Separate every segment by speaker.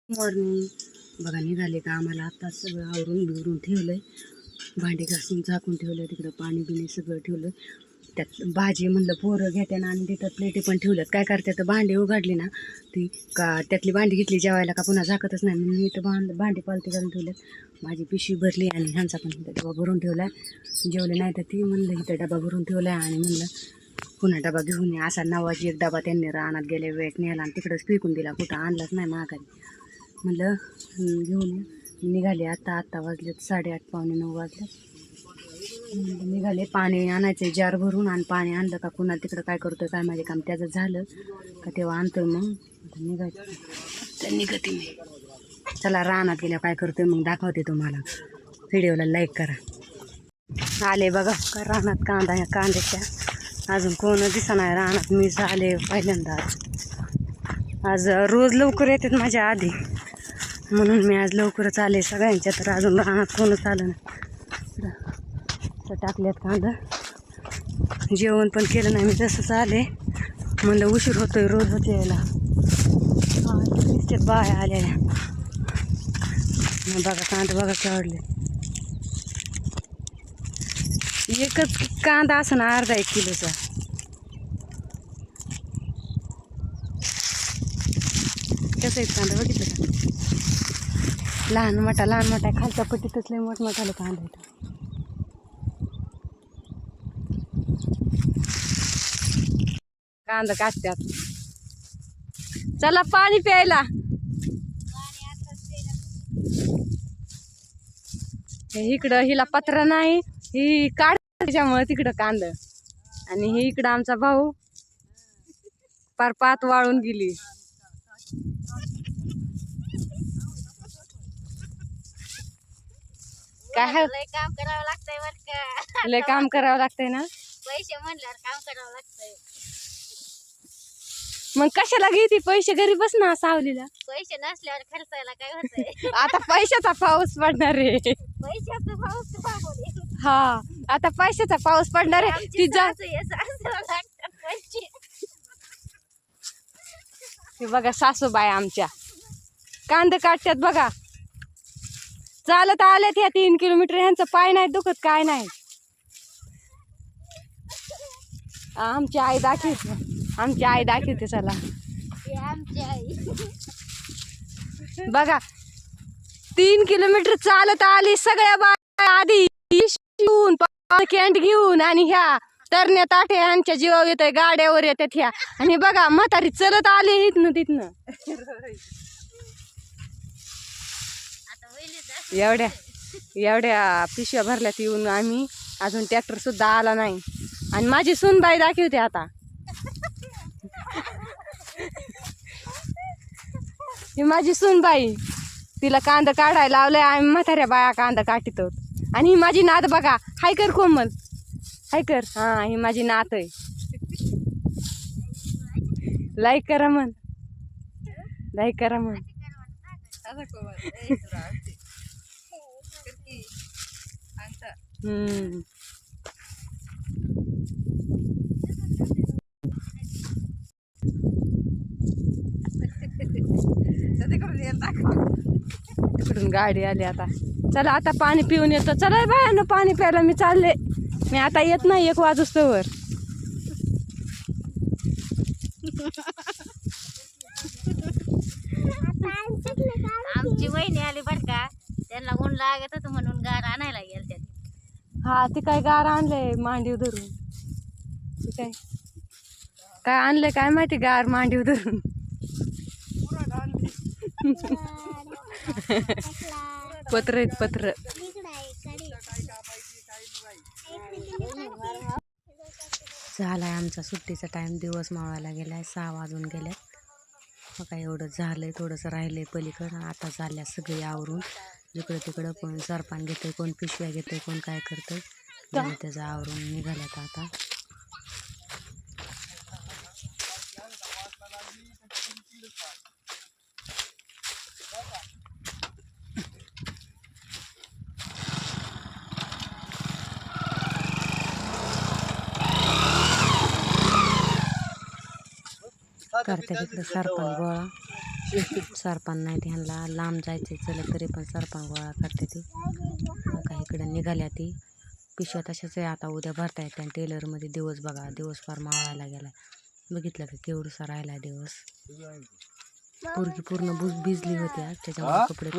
Speaker 1: Morning बघा निघाले का आम्हाला आत्ताच सगळं आवरून बिवरून ठेवलंय. भांडी घासून झाकून ठेवलं, तिकडं पाणी बिणी सगळं ठेवलं. त्यात भाजी म्हणलं पोरं घेते ना, आणि तिथं प्लेटी पण ठेवल्यात. काय करते तर भांडी उघडली ना ती का त्यातली भांडी घेतली जेवायला का पुन्हा झाकतच नाही, म्हणून मी तर भांडी पालती घालून ठेवल्यात. माझी पिशवी भरली आणि ह्यांचा पण डबा भरून ठेवलाय. जेवले नाही तर ती म्हणलं इथं डबा भरून ठेवलाय आणि म्हणलं पुन्हा डबा घेऊन ये. असा नवाजी एक डबा त्यांनी रानात गेल्या वेळेस नेला आणि तिकडंच फेकून दिला, कुठं आणलाच नाही माघारी. म्हणलं घेऊन ये. निघाले आत्ता वाजलेत 8:30 पावणे 9 वाजले. निघाले पाणी आणायचं जार भरून, आणि पाणी आणलं का पुन्हा तिकडं काय करतोय काय माझे काम त्याचं झालं का तेव्हा आणतोय. मग निघायचं तर निघते मी. चला रानात गेल्या काय करतोय मग दाखवते तुम्हाला. व्हिडिओला लाईक करा. आले बघा का रानात कांदा, ह्या कांद्याच्या अजून कोण दिसणार रानात. मीच आले पहिल्यांदा आज. रोज लवकर येतात माझ्या आधी, म्हणून मी आज लवकरच आले सगळ्यांच्या. तर अजून रानात कोणच आलं नाही. तर टाकल्यात कांदा, जेवण पण केलं नाही मी, तसंच आले. म्हणलं उशीर होतोय, रोज होते यायला. दिसतात बाया आलेल्या. बघा कांदा बघा केवढले. एकच कांदा असं ना अर्धा 1 किलोचा. कसं आहे कांदा बघितलं का? लहान मोठा खालच्या पट्टीतच लय मोठमोठाले कांदा येतो. कांदा काढतात. चला पाणी प्यायला. इकडं हिला पत्रा नाही, ही काढ त्याच्यामुळे तिकडं कांदा. आणि हे इकडं आमचा भाऊ पार पात वाळून गेली. काय
Speaker 2: लय काम करावं लागतंय बरं का.
Speaker 1: लय काम करावं लागतंय ना.
Speaker 2: पैसे म्हणल्यावर काम करावं लागतंय.
Speaker 1: मग कशाला घेते पैसे? घरी बस ना सावलीला.
Speaker 2: पैसे नसल्यावर खर्चायला काय होतंय.
Speaker 1: आता पैशाचा पाऊस पडणार आहे.
Speaker 2: पैशाचा पाऊस थांबवले.
Speaker 1: हा आता पैशाचा पाऊस पडणार आहे. तिचा हे बघा सासूबाई आमच्या कांदे काढतात बघा. चालत आलेत ह्या 3 किलोमीटर. ह्यांचं पाय नाही दुखत काय नाही. आमची आई दाखवते चला.
Speaker 2: आमची आई
Speaker 1: बघा 3 किलोमीटर चालत आली. सगळ्या बाया आधी कॅन्ट घेऊन, आणि ह्या तरण्या ताठे यांच्या जीवावर येत गाड्यावर येतात ह्या. आणि बघा म्हातारी चलत आली इथनं तिथनं. एवढ्या पिशव्या भरल्यात येऊन आम्ही. अजून ट्रॅक्टर सुद्धा आला नाही. आणि माझी सूनबाई दाखवते आता. ही माझी सूनबाई, तिला कांदा काढायला लावलाय. आम्ही म्हाताऱ्या बाया कांदा काढतो. आणि ही माझी नात बघा. हाय कर कोमल, हाय कर. हा ही माझी नात आहे. लाईक करा म्हण. तिकडून गाडी आली आता. चला आता पाणी पिऊन येतो. चला बाया पाणी प्यायला मी चालले. मी आता येत नाही 1 वाजूस्तवर.
Speaker 2: आमची वहिनी आली बर का. त्यांना ऊन लागत होतं म्हणून गार आणायला गेल.
Speaker 1: हा ती काय गार आणलंय मांडीव धरून. काय आणलंय काय माहिती गार मांडीव धरून. पत्र झालाय आमचा सुट्टीचा टाइम. दिवस मावायला गेलाय. 6 वाजून गेल्यात. मग काय एवढं झालंय, थोडंसं राहिलंय पलीकडं. आता झाल्या सगळी आवरून. जिकडं तिकडं कोण सरपान घेतंय, कोण पिशव्या घेतंय, कोण काय करतंय. त्याचं आवरून निघाल्यात आता. करते तिकडे सरपण गोळा. सरपान नाही ह्यांना लांब जायचे चल तरी पण सरपान गोळा करते ती काही इकडे निघाल्या ती पिशव्या तशाच आहे आता उद्या भरता येते आणि टेलरमध्ये दिवस बघा दिवस फार मावळायला गेला बघितलं का केवढसा राहिला दिवस पोरगी पूर्ण भिजली होती आज त्याच्यामुळे कपडे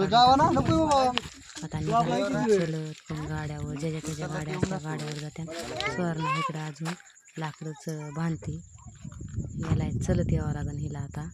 Speaker 1: आता निघाले चलत पण गाड्यावर ज्याच्या त्याच्या गाड्या असल्या गाड्यावर जात्या स्वर्ण इकडं अजून लाकडंच बांधते याला चलत यावं लागेल हिला आता